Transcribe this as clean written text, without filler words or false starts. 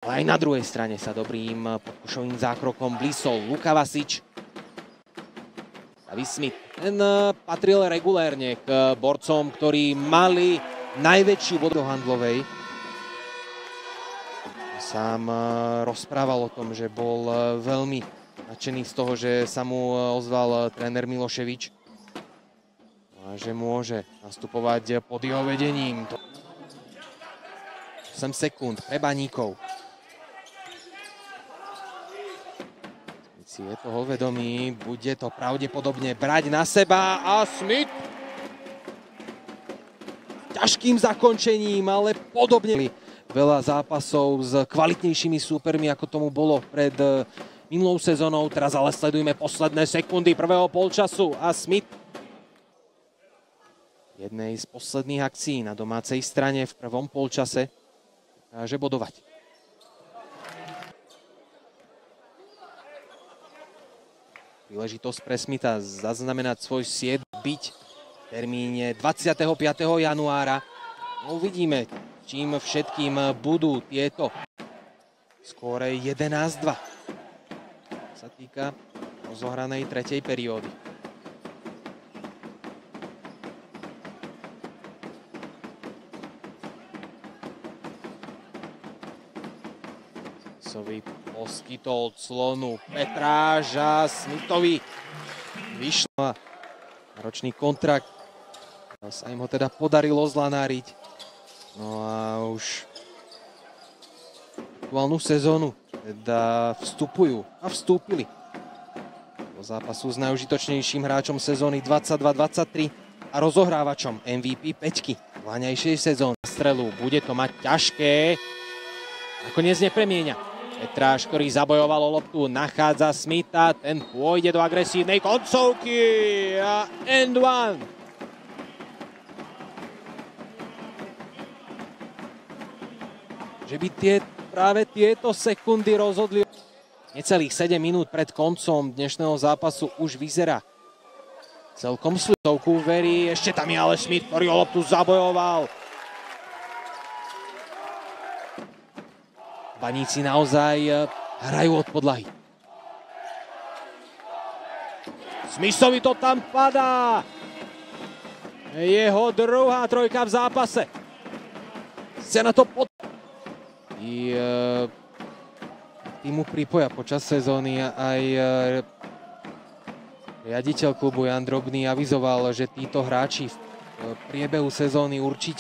Ale aj na druhej strane sa dobrým podkušovým zákrokom blísol Luka Vasič. Davis Smith, ten patril regulérne k borcom, ktorí mali najväčšiu vodu handlovej. Sám rozprával o tom, že bol veľmi nadšený z toho, že sa mu ozval tréner Miloševič. A že môže nastupovať pod jeho vedením. 8 sekúnd pre Baníkov. Si je toho vedomý, bude to pravdepodobne brať na seba a Smith ťažkým zakončením, ale podobne veľa zápasov s kvalitnejšími súpermi, ako tomu bolo pred minulou sezónou. Teraz ale sledujeme posledné sekundy prvého polčasu a Smith jednej z posledných akcií na domácej strane v prvom polčase dokáže bodovať. Príležitosť pre Smitha zaznamenať svoj 7. byť v termíne 25. januára. No, uvidíme, čím všetkým budú tieto skóre 11-2. Sa týka rozohranej tretej periódy. Poskytol clonu Petráš a Smithovi vyšlo ročný kontrakt. Sa im ho teda podarilo zlanáriť. No a už aktuálnu sezónu teda vstúpili do zápasu s najužitočnejším hráčom sezóny 22-23 a rozohrávačom MVP Peťky vlaňajšej sezóny. Strelu bude to mať ťažké. Nakoniec nepremieňa. Petráš, ktorý zabojoval o loptu, nachádza Smitha, ten pôjde do agresívnej koncovky a end one. Že by práve tieto sekundy rozhodli. Necelých 7 minút pred koncom dnešného zápasu už vyzerá celkom slutovku verí. Ešte tam je ale Smith, ktorý o loptu zabojoval. Baníci naozaj hrajú od podlahy. Smithovi to tam padá. Jeho druhá trojka v zápase. Chce na to týmu pripoja počas sezóny aj riaditeľ klubu Jan Drobný avizoval, že títo hráči v priebehu sezóny určite